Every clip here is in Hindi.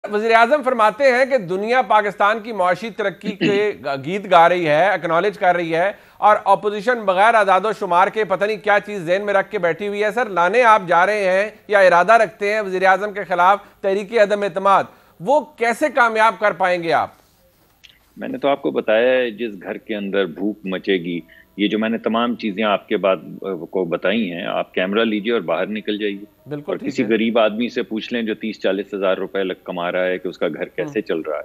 वज़ीर आज़म फरमाते हैं कि दुनिया पाकिस्तान की मुआशी तरक्की के गीत गा रही है, एक्नॉलेज कर रही है, और अपोजिशन बगैर आज़ादो शुमार के पता नहीं क्या चीज़ ज़हन में रख के बैठी हुई है। सर, लाने आप जा रहे हैं या इरादा रखते हैं वज़ीर आज़म के खिलाफ तहरीक अदम एतमाद, वो कैसे कामयाब कर पाएंगे आप? मैंने तो आपको बताया है, जिस घर के अंदर भूख मचेगी, ये जो मैंने तमाम चीजें आपके बाद को बताई हैं, आप कैमरा लीजिए और बाहर निकल जाइए। बिल्कुल, और किसी गरीब आदमी से पूछ लें जो 30-40 हज़ार रुपए कमा रहा है कि उसका घर कैसे चल रहा है।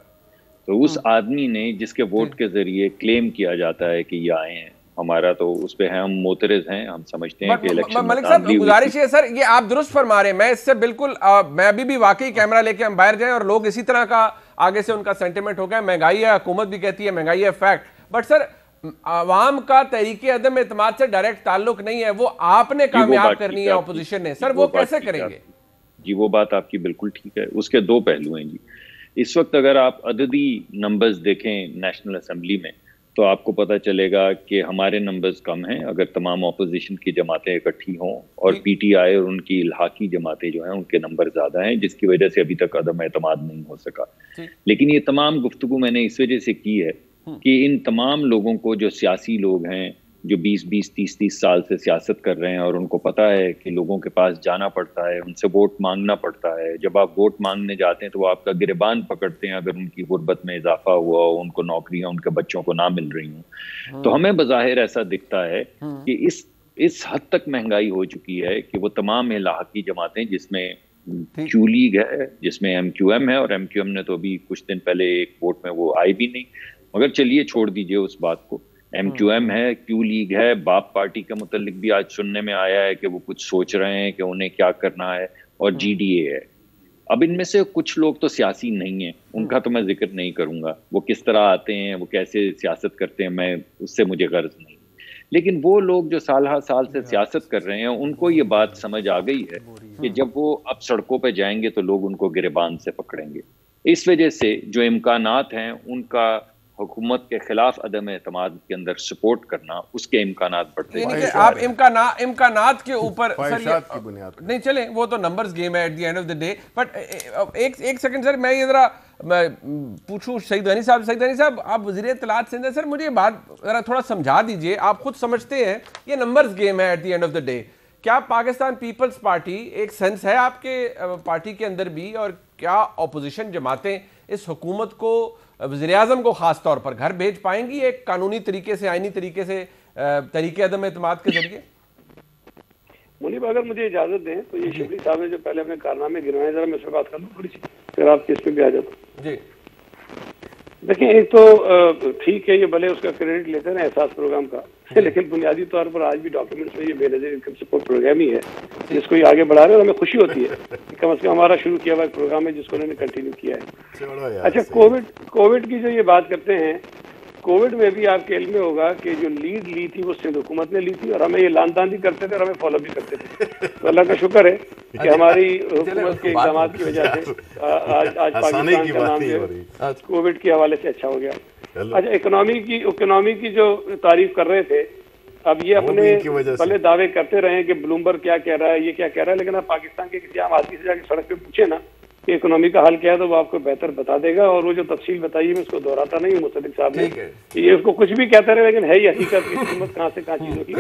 तो उस आदमी ने जिसके वोट के जरिए क्लेम किया जाता है कि ये आए हैं, हमारा तो उस पे है, हम मोतरज हैं, हम समझते हैं कि इलेक्शन मलिक साहब, गुजारिश है सर, ये आप दुरुस्त फरमा रहे हैं, मैं इससे बिल्कुल मैं अभी भी वाकई कैमरा लेके हम बाहर जाएं और लोग इसी तरह का आगे से उनका सेंटिमेंट हो गया, महंगाई है, हुकूमत भी कहती है महंगाई है, फैक्ट। बट सर, आवाम का तहरीक अदम एतमाद से डायरेक्ट ताल्लुक नहीं है, वो आपने कामयाब करनी है ऑपोजिशन ने। सर, वो कैसे करेंगे? जी, वो बात आपकी बिल्कुल ठीक है। उसके दो पहलू हैं जी। इस वक्त अगर आप अददी नंबर्स देखें नेशनल असेंबली में, तो आपको पता चलेगा कि हमारे नंबर्स कम हैं अगर तमाम ऑपोजिशन की जमातें इकट्ठी हों, और पीटीआई और उनकी इल्हाकी जमातें जो हैं उनके नंबर ज्यादा हैं, जिसकी वजह से अभी तक अदम एतमाद नहीं हो सका। लेकिन ये तमाम गुफ्तगू मैंने इस वजह से की है कि इन तमाम लोगों को, जो सियासी लोग हैं, जो 20-20, 30-30 साल से सियासत कर रहे हैं, और उनको पता है कि लोगों के पास जाना पड़ता है, उनसे वोट मांगना पड़ता है। जब आप वोट मांगने जाते हैं तो वो आपका गिरबान पकड़ते हैं अगर उनकी गुर्बत में इजाफा हुआ हो, उनको नौकरियां उनके बच्चों को ना मिल रही हों। तो हमें बज़ाहिर ऐसा दिखता है कि इस हद तक महंगाई हो चुकी है कि वो तमाम इलाकी जमातें, जिसमें क्यू लीग है, जिसमें MQM है, और MQM ने तो अभी कुछ दिन पहले एक वोट में वो आई भी नहीं, मगर चलिए छोड़ दीजिए उस बात को। MQM है, क्यू लीग है, बाप पार्टी के मुतालिक भी आज सुनने में आया है कि वो कुछ सोच रहे हैं कि उन्हें क्या करना है, और GDA है। अब इनमें से कुछ लोग तो सियासी नहीं है, उनका तो मैं जिक्र नहीं करूंगा, वो किस तरह आते हैं, वो कैसे सियासत करते हैं, मैं उससे मुझे गर्ज नहीं। लेकिन वो लोग जो साल हर साल से सियासत कर रहे हैं, उनको ये बात समझ आ गई है कि जब वो अब सड़कों पे जाएंगे तो लोग उनको गिरबान से पकड़ेंगे। इस वजह से जो इम्कानात हैं उनका हुकूमत के खिलाफ अदम एतमाद के अंदर सपोर्ट करना, उसके इमकानात बढ़ते हैं। आप इम्कानात के ऊपर नहीं चले, वो तो नंबर्स गेम है at the end of the day. But एक सेकंड सर, मैं ये जरा पूछूं सईद गनी साहब, आप वज़ीर इत्तलात सिंध हैं, सर मुझे ये बात जरा थोड़ा समझा दीजिए। आप खुद समझते हैं ये नंबर्स गेम है at the end of the day. क्या पाकिस्तान पीपल्स पार्टी एक सेंस है आपके पार्टी के अंदर भी, और क्या अपोजिशन जमातें इस हुकूमत को, वज़ीर आज़म को खास तौर पर घर भेज पाएंगी एक कानूनी तरीके से, आईनी तरीके से, तरीके अदम एतमाद के जरिए? मुनीब, अगर मुझे इजाजत दें तो ये शिबली साहब ने जो पहले अपने कारनामे गिनवाए, जरा मैं इस पर बात कर लूँ थोड़ी सी, फिर आप किस पे भी आ जाता जी। देखिए, एक तो ठीक है, ये भले उसका क्रेडिट लेते हैं एहसास प्रोग्राम का, लेकिन बुनियादी तौर पर आज भी डॉक्यूमेंट्स में ये बेनज़ीर इनकम सपोर्ट प्रोग्राम ही है जिसको ये आगे बढ़ा रहे हैं, और हमें खुशी होती है कि कम से कम हमारा शुरू किया हुआ एक प्रोग्राम है जिसको उन्होंने कंटिन्यू किया है। अच्छा, कोविड की जो ये बात करते हैं, कोविड में भी आपके इल्म में होगा कि जो लीड ली थी वो सिंध हुकूमत ने ली थी, और हमें ये लानतान भी करते थे और हमें फॉलो भी करते थे। तो अल्लाह का शुक्र है कि हमारी हुकूमत के इक़दाम की वजह से आज पाकिस्तान का नाम कोविड के हवाले से अच्छा हो गया। अच्छा, इकोनॉमी की जो तारीफ कर रहे थे, अब ये अपने भले दावे करते रहे कि ब्लूमबर्ग क्या कह रहा है, ये क्या कह रहा है, लेकिन आप पाकिस्तान के किसी आम आदमी से जाकर सड़क पे पूछे ना कि इकोनॉमी का हाल क्या है, तो वो आपको बेहतर बता देगा। और वो जो तफसील बताई है, मैं उसको दोहराता नहीं हूँ, मुसद्दिक साहब ने ये उसको कुछ भी कहते रहे, लेकिन है ही हकीकत की कीमत कहाँ से कहाँ चीजों की।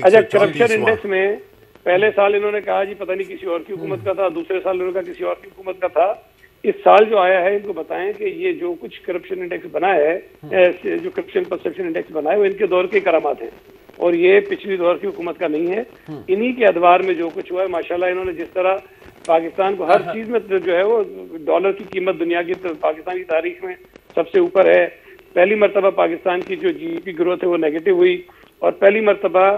अच्छा, करप्शन इंडेक्स में पहले साल इन्होंने कहा जी पता नहीं किसी और की हुकूमत का था, दूसरे साल इन्होंने कहा किसी और की हुकूमत का था। इस साल जो आया है, इनको बताएं कि ये जो कुछ करप्शन इंडेक्स बना है, जो करप्शन परसेप्शन इंडेक्स बना है, वो इनके दौर के करामात हैं, और ये पिछली दौर की हुकूमत का नहीं है। इन्हीं के अदवार में जो कुछ हुआ है, माशाल्लाह, इन्होंने जिस तरह पाकिस्तान को हर चीज में जो है वो डॉलर की कीमत दुनिया की, तो पाकिस्तान की तारीख में सबसे ऊपर है। पहली मरतबा पाकिस्तान की जो GDP ग्रोथ है वो नेगेटिव हुई, और पहली मरतबा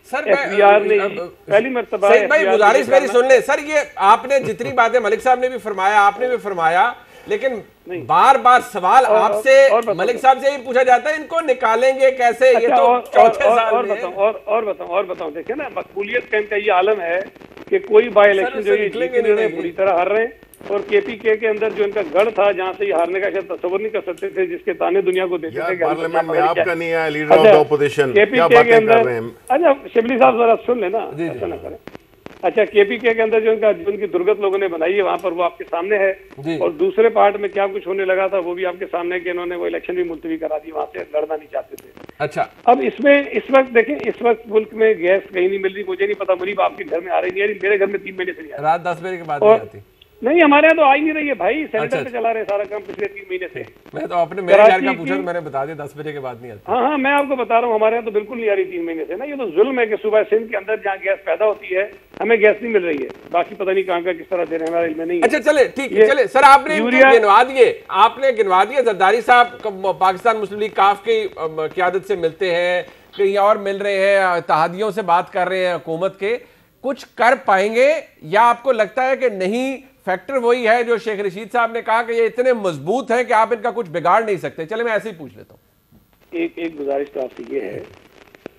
FBR ने पहली मरतबा। भाई, गुजारिश मेरी सुन ले सर, ये आपने जितनी बातें मलिक साहब ने भी फरमाया, आपने भी फरमाया, लेकिन बार बार सवाल आपसे मलिक साहब से ही पूछा जाता है, इनको निकालेंगे कैसे? ये तो चौथे साल में। और बताऊं, देखिए ना, मकबूलियत का इनका ये आलम है कि कोई बाई इलेक्शन जो ये बुरी तरह हार रहे हैं, और KPK के अंदर जो इनका गढ़ था, जहाँ से ये हारने का शायद तस्वर नहीं कर सकते थे, जिसके ताने दुनिया को देते थे, पार्लियामेंट में आपका नहीं आया leader of the opposition, KPK के अंदर। अच्छा, शिबली साहब जरा सुन लेना, ऐसा ना करें। अच्छा, केपीके के अंदर जो उनकी दुर्गत लोगों ने बनाई है वहां पर, वो आपके सामने है। और दूसरे पार्ट में क्या कुछ होने लगा था वो भी आपके सामने, कि इन्होंने वो इलेक्शन भी मुलतवी करा दी, वहां से लड़ना नहीं चाहते थे। अच्छा, अब इसमें इस वक्त देखें, इस वक्त मुल्क में गैस कहीं नहीं मिल रही, मुझे नहीं पता मुनीब आपके घर में आ रही नहीं आ रही, मेरे घर में 3 महीने से नहीं आ रही। रात 10 बजे के बाद नहीं आती। नहीं, हमारे यहाँ तो आ ही नहीं रही है भाई, सेनेटर पे चला रहे सारा काम पिछले 3 महीने से। मैं तो अपने मेरे घर का पूछा तो मैंने बता दिया 10 बजे के बाद नहीं आती। हाँ, मैं आपको बता रहा हूँ, हमारे यहाँ तो बिल्कुल नहीं आ रही 3 महीने से ना। ये तो जुल्म है कि सुबह सिंध के अंदर जहाँ गैस पैदा होती है हमें गैस नहीं मिल रही है, बाकी पता नहीं कहाँ का किस तरह दे रहे हैं, हमारे इल्म में नहीं है। अच्छा चले, ठीक है, चले सर, आपने गिनवा दिए जरदारी साहब पाकिस्तान मुस्लिम लीग काफ की क़यादत से मिलते हैं, कहीं और मिल रहे हैं, इत्तेहादियों से बात कर रहे हैं, हुकूमत के कुछ कर पाएंगे, या आपको लगता है कि नहीं, फैक्टर वही है जो शेख रशीद साहब ने कहा कि ये इतने मजबूत हैं कि आप इनका कुछ बिगाड़ नहीं सकते? चले मैं ऐसे ही पूछ लेता हूँ। एक गुजारिश तो आपसे ये है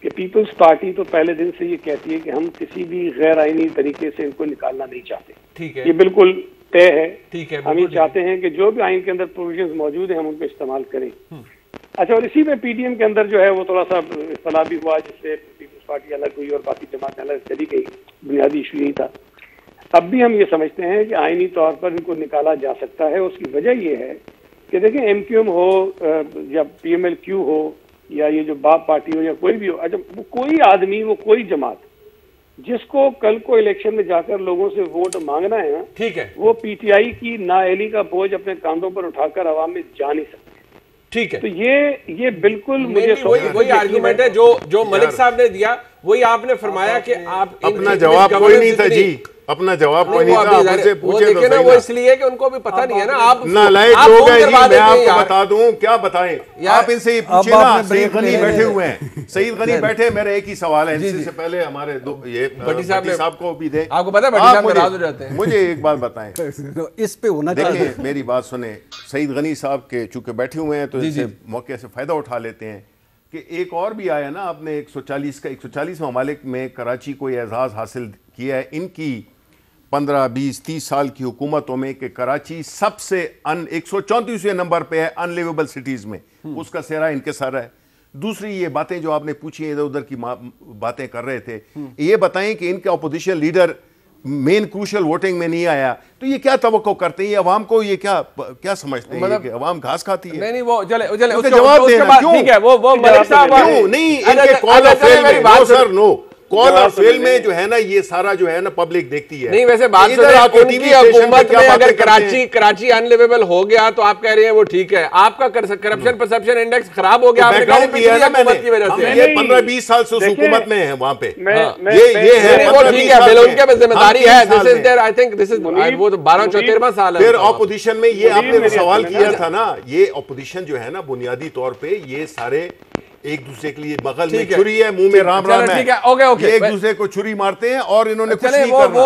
कि पीपल्स पार्टी तो पहले दिन से ये कहती है कि हम किसी भी गैर आईनी तरीके से इनको निकालना नहीं चाहते। ठीक है, ये बिल्कुल तय है। ठीक है, हम ये चाहते हैं कि जो भी आइन के अंदर प्रोविजंस मौजूद हैं हम उनको इस्तेमाल करें। अच्छा, और इसी में पीडीएम के अंदर जो है वो थोड़ा सा इख्तलाफ भी हुआ, जिससे पीपल्स पार्टी अलग हुई और बाकी जमातें अलग चली गई। बुनियादी इशू यही था। अब भी हम ये समझते हैं कि आईनी तौर पर इनको निकाला जा सकता है। उसकी वजह ये है कि देखें, एमक्यूएम हो या पीएमएलक्यू हो या ये जो बाप पार्टी हो या कोई भी हो, अच्छा वो कोई आदमी, वो कोई जमात जिसको कल को इलेक्शन में जाकर लोगों से वोट मांगना है ना, ठीक है, वो पीटीआई की नाअहली का बोझ अपने कांधों पर उठाकर आवाम में जा नहीं सकते। ठीक है, तो ये बिल्कुल मुझे वही आर्गुमेंट है जो मलिक साहब ने दिया, वही आपने फरमाया कि आप अपना जवाब कोई नहीं था जी, अपना जवाब कोई नहीं था, आपसे पूछे तो ना, वो इसलिए कि उनको भी पता नहीं है ना। आप नालायक लोग हैं जी, मैं आपको बता दूं, क्या बताएं आप इनसे ये पूछिए ना। सईद गनी बैठे हुए हैं, सईद गनी बैठे, मेरा एक ही सवाल है इससे पहले हमारे ये भट्टी साहब को भी दे। आपको पता है भट्टी साहब नाराज हो जाते हैं। मुझे एक बात बताएं, इस पे होना चाहिए। देखिए मेरी बात सुने, सईद गनी साहब के चूंकि बैठे हुए हैं तो इससे मौके से फायदा उठा लेते हैं कि एक और भी आया ना, आपने 140 ममालिक में कराची को एजाज़ हासिल किया है इनकी 15, 20, 30 साल की हुकूमतों में, कि कराची सबसे 134वें नंबर पे है अनलिवेबल सिटीज़ में, उसका सेहरा इनके सर है। दूसरी ये बातें जो आपने पूछी इधर उधर की बातें कर रहे थे, ये बताएं कि इनका opposition leader main crucial voting में नहीं आया, तो ये क्या तवक्को करते हैं? अवाम को ये क्या समझते हैं कि अवाम घास खाती है? नहीं वो चले जवाब देना, क्यों? ठीक है, वो मलिक साहब क्यों नहीं, इनके कॉल ऑफ फेल में, नो सर नो, कॉल और फेल में जो है ना, ये सारा जो है ना पब्लिक देखती है। नहीं वैसे बात उनकी हुकूमत में अगर कराची अनलिवेबल हो गया तो आप कह रहे हैं वो ठीक है, आपका करप्शन परसेप्शन इंडेक्स खराब हो गया, बैकग्राउंड किया ना मैंने की वजह से। ये 15-20 साल से हुकूमत में है वहां पे, ये है वो ठीक है, उनके जिम्मेदारी है। This is there, I think this is वो 12-13वां साल है। फिर ऑपोजिशन में ये आपने सवाल किया था ना, ये ऑपोजिशन जो है ना बुनियादी तौर पे ये सारे एक दूसरे के लिए बगल में छुरी है, मुंह में राम राम है, ठीक है, ओके, एक दूसरे को छुरी मारते हैं और इन्होंने कुछ नहीं करना।